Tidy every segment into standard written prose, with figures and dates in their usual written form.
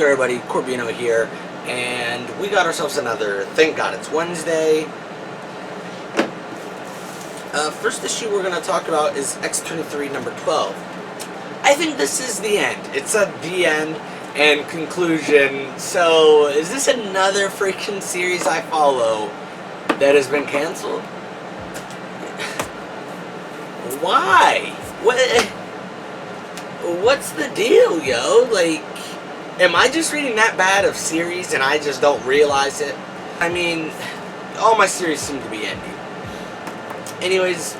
everybody, Corbino here, and we got ourselves another Thank God It's Wednesday. First issue we're going to talk about is X-23 number 12. I think this is the end. It's the end and conclusion. So, is this another freaking series I follow that has been canceled? Why? What's the deal, yo? Like, am I just reading that bad of series and I just don't realize it? I mean, all my series seem to be ending. Anyways,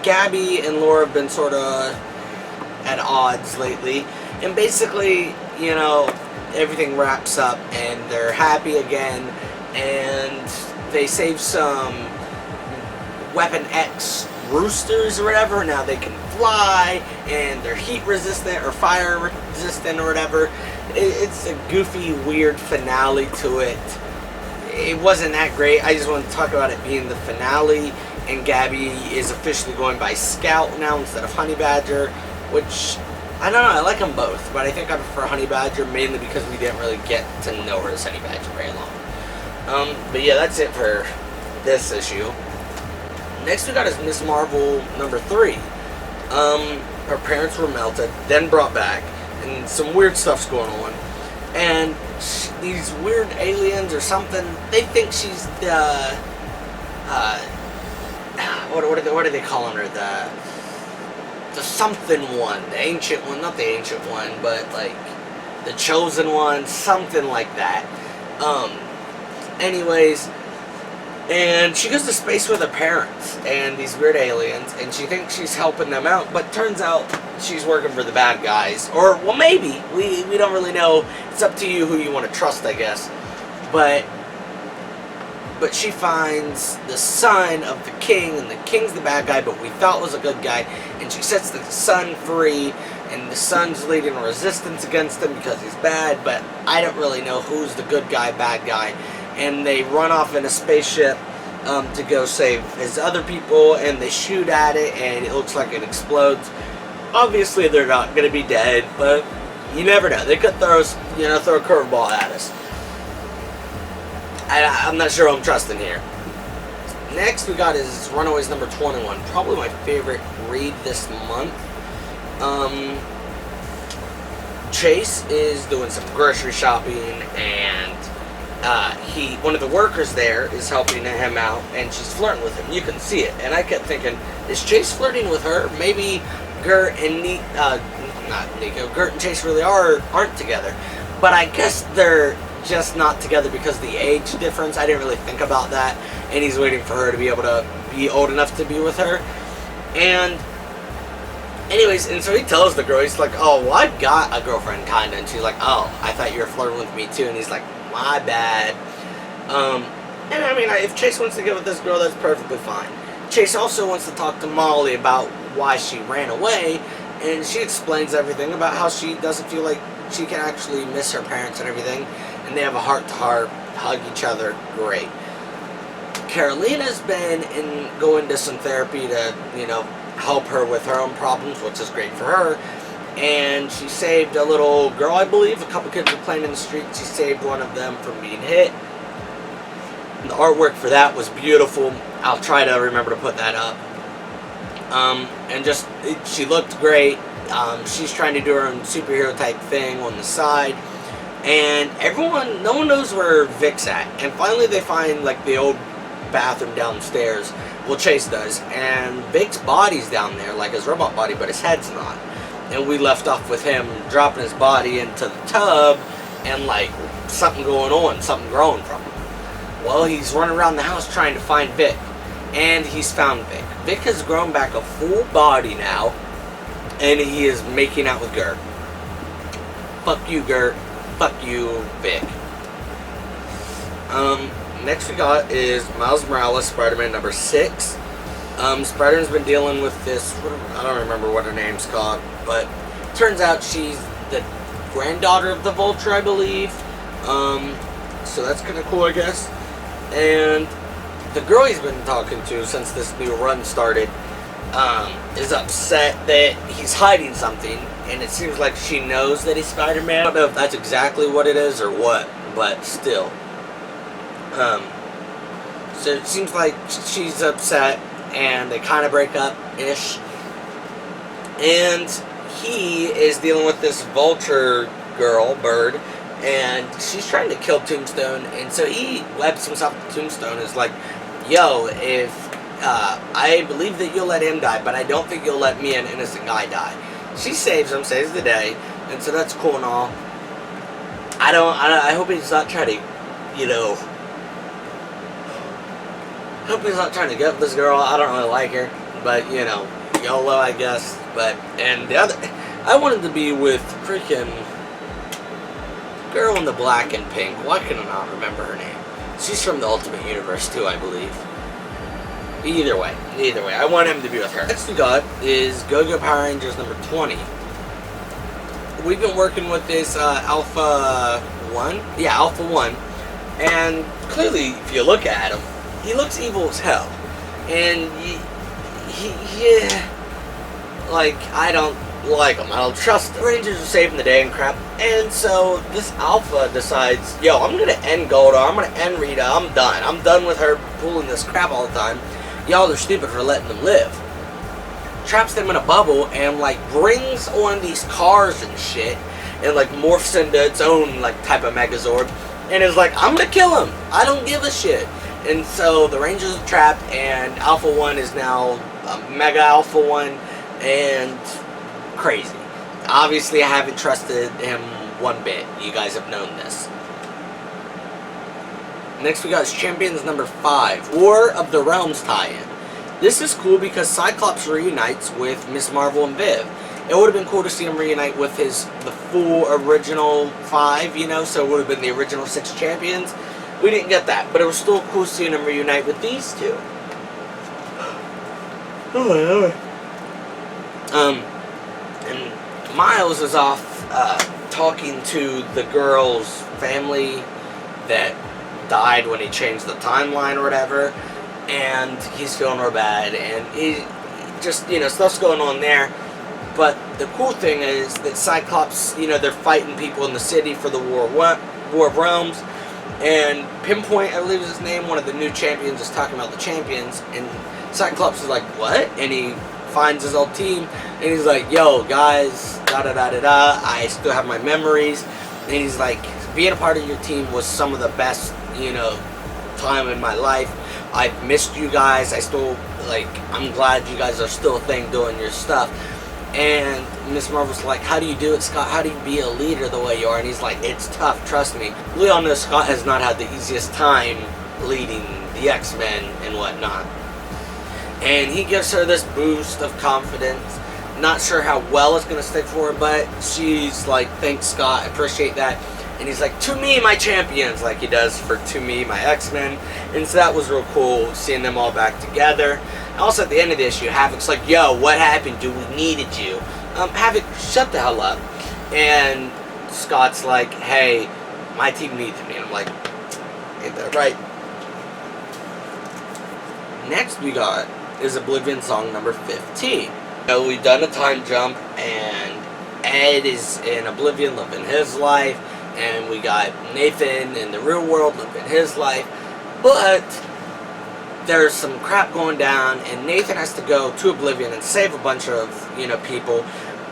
Gabby and Laura have been sort of at odds lately. And basically, you know, everything wraps up and they're happy again. And they save some Weapon X roosters or whatever. Now they can fly and they're heat resistant or fire resistant or whatever. It's a goofy, weird finale to it. It wasn't that great. I just want to talk about it being the finale, and Gabby is officially going by Scout now instead of Honey Badger, which, I don't know, I like them both, but I think I prefer Honey Badger mainly because we didn't really get to know her as Honey Badger very long. But yeah, that's it for this issue. Next we got is Miss Marvel number 3. Her parents were melted, then brought back, and some weird stuff's going on. And these weird aliens or something, they think she's the, what are they calling her? The something one, the ancient one, not the ancient one, but like the chosen one, something like that. Anyways, and she goes to space with her parents and these weird aliens, and she thinks she's helping them out, but turns out she's working for the bad guys. Or, well, maybe. We don't really know. It's up to you who you want to trust, I guess. But she finds the son of the king, and the king's the bad guy, but we thought was a good guy, and she sets the son free, and the son's leading a resistance against him because he's bad, but I don't really know who's the good guy, bad guy. And they run off in a spaceship to go save his other people, and they shoot at it, and it looks like it explodes. Obviously, they're not going to be dead, but you never know. They could throw a curveball at us. I'm not sure who I'm trusting here. Next, we got is Runaways number 21. Probably my favorite read this month. Chase is doing some grocery shopping, and one of the workers there is helping him out, and she's flirting with him. You can see it. And I kept thinking, is Chase flirting with her? Maybe Gert and Gert and Chase really aren't together. But I guess they're just not together because of the age difference. I didn't really think about that. And he's waiting for her to be able to be old enough to be with her. And anyways, and so he tells the girl, he's like, oh, well, I've got a girlfriend, kinda. And she's like, oh, I thought you were flirting with me too. And he's like, my bad. And I mean, if Chase wants to get with this girl, that's perfectly fine. Chase also wants to talk to Molly about why she ran away, and she explains everything about how she doesn't feel like she can actually miss her parents and everything, and they have a heart-to-heart, hug each other, great. Carolina's been going to some therapy to, help her with her own problems, which is great for her. And she saved a little girl, I believe. A couple kids were playing in the street. She saved one of them from being hit. And the artwork for that was beautiful. I'll try to remember to put that up. She looked great. She's trying to do her own superhero type thing on the side. And no one knows where Vic's at. And finally they find like the old bathroom downstairs. Well, Chase does. And Vic's body's down there, like his robot body, but his head's not. And we left off with him dropping his body into the tub and like something going on, something growing from him. Well, he's running around the house trying to find Vic. And he's found Vic. Vic has grown back a full body now. And he is making out with Gert. Fuck you, Gert. Fuck you, Vic. Next we got is Miles Morales, Spider-Man number 6. Spider-Man's been dealing with this, I don't remember what her name's called, but turns out she's the granddaughter of the Vulture, I believe. So that's kind of cool, I guess. And the girl he's been talking to since this new run started is upset that he's hiding something, and it seems like she knows that he's Spider-Man. I don't know if that's exactly what it is or what, but still. So it seems like she's upset, and they kind of break up-ish. And he is dealing with this vulture girl, bird, and she's trying to kill Tombstone, and so he webs himself to Tombstone. Is like, yo, if I believe that you'll let him die, but I don't think you'll let me, an innocent guy, die. She saves him, saves the day, and so that's cool and all. I hope he's not trying to, you know, I hope he's not trying to get with this girl. I don't really like her, but, you know, YOLO, I guess. But, and the other, I wanted to be with freaking girl in the black and pink. Why can I not remember her name? She's from the Ultimate Universe too, I believe. Either way, I want him to be with her. Next we got is Go-Go Power Rangers number 20. We've been working with this Alpha 1. Yeah, Alpha 1. And clearly, if you look at him, he looks evil as hell. And like, I don't like him. I don't trust him. The Rangers are saving the day and crap. And so this Alpha decides, yo, I'm going to end Goldar. I'm going to end Rita. I'm done. I'm done with her pulling this crap all the time. Y'all are stupid for letting them live. Traps them in a bubble and, like, brings on these cars and shit. And, like, morphs into its own, like, type of Megazord. And is like, I'm going to kill him. I don't give a shit. And so the Rangers are trapped, and Alpha 1 is now Mega Alpha 1, and crazy. Obviously, I haven't trusted him one bit. You guys have known this. Next we got Champions number 5, War of the Realms tie-in. This is cool because Cyclops reunites with Miss Marvel and Viv. It would have been cool to see him reunite with the full original 5, you know, so it would have been the original 6 champions. We didn't get that, but it was still cool seeing him reunite with these two. And Miles is off talking to the girl's family that died when he changed the timeline or whatever, and he's feeling real bad, and he just, you know, stuff's going on there. But the cool thing is that Cyclops, you know, they're fighting people in the city for the War of Realms. And Pinpoint, I believe is his name, one of the new champions, is talking about the champions. And Cyclops is like, what? And he finds his old team. And he's like, yo, guys, da-da-da-da-da. I still have my memories. And he's like, being a part of your team was some of the best, you know, time in my life. I've missed you guys. I still, like, I'm glad you guys are still a thing doing your stuff. And Miss Marvel's like, how do you do it, Scott? How do you be a leader the way you are? And he's like, it's tough, trust me. We all know Scott has not had the easiest time leading the X-Men and whatnot. And he gives her this boost of confidence. Not sure how well it's going to stick for her, but she's like, thanks, Scott, I appreciate that. And he's like, to me, my champions, like he does for to me, my X-Men. And so that was real cool, seeing them all back together. Also, at the end of the issue, Havoc's like, yo, what happened, dude? We needed you. Havoc, shut the hell up. And Scott's like, hey, my team needs me. And I'm like, ain't that right? Next we got is Oblivion Song number 15. So we've done a time jump, and Ed is in Oblivion living his life. And we got Nathan in the real world living his life. But there's some crap going down, and Nathan has to go to Oblivion and save a bunch of, you know, people.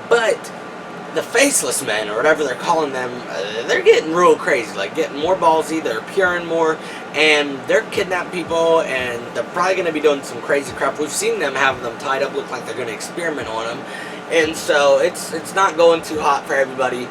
But the Faceless Men, or whatever they're calling them, they're getting real crazy, like getting more ballsy, they're appearing more, and they're kidnapping people, and they're probably going to be doing some crazy crap. We've seen them having them tied up, look like they're going to experiment on them, and so it's not going too hot for everybody.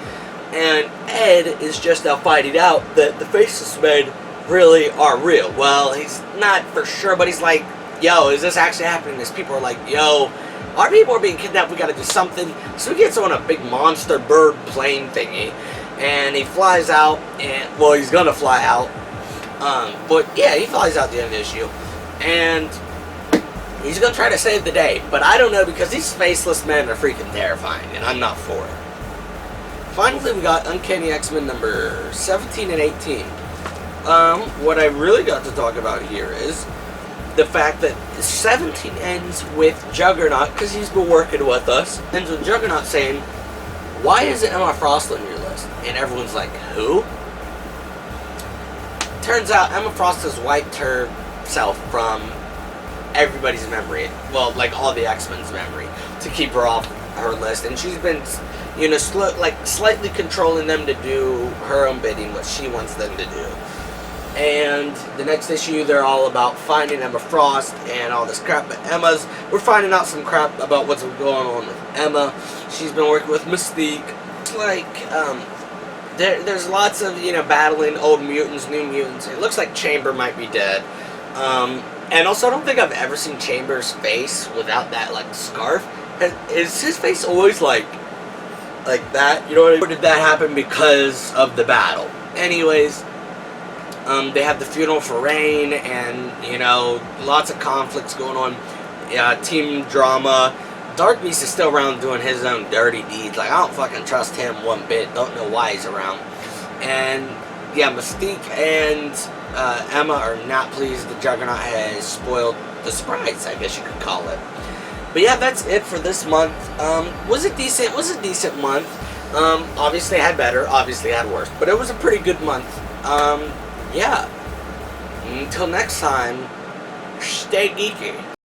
And Ed is just now finding out that the Faceless Men really are real. Well, he's not for sure, but he's like, yo, is this actually happening? These people are like, yo, our people are being kidnapped, we gotta do something. So he gets on a big monster bird plane thingy, and he flies out, and, well, he's gonna fly out, but yeah, he flies out at the end of the issue, and he's gonna try to save the day, but I don't know, because these Faceless Men are freaking terrifying, and I'm not for it. Finally, we got Uncanny X-Men number 17 and 18. What I really got to talk about here is the fact that 17 ends with Juggernaut, because he's been working with us, ends with Juggernaut saying, why isn't Emma Frost on your list? And everyone's like, who? Turns out Emma Frost has wiped herself from everybody's memory. Well, like all the X-Men's memory, to keep her off her list. And she's been, you know, slightly controlling them to do her own bidding, what she wants them to do. And the next issue, they're all about finding Emma Frost and all this crap. But we're finding out some crap about what's going on with Emma. She's been working with Mystique. Like, there's lots of, you know, battling old mutants, new mutants. It looks like Chamber might be dead. And also, I don't think I've ever seen Chamber's face without that, like, scarf. Is his face always like that? You know what I mean? Or did that happen because of the battle? Anyways, they have the funeral for Rain, and, you know, lots of conflicts going on. Team drama. Dark Beast is still around doing his own dirty deeds. Like, I don't fucking trust him one bit. Don't know why he's around. And, yeah, Mystique and Emma are not pleased the Juggernaut has spoiled the surprise, I guess you could call it. But yeah, that's it for this month. Was it decent? It was a decent month. Obviously had better, obviously had worse. But it was a pretty good month. Yeah. Until next time, stay geeky.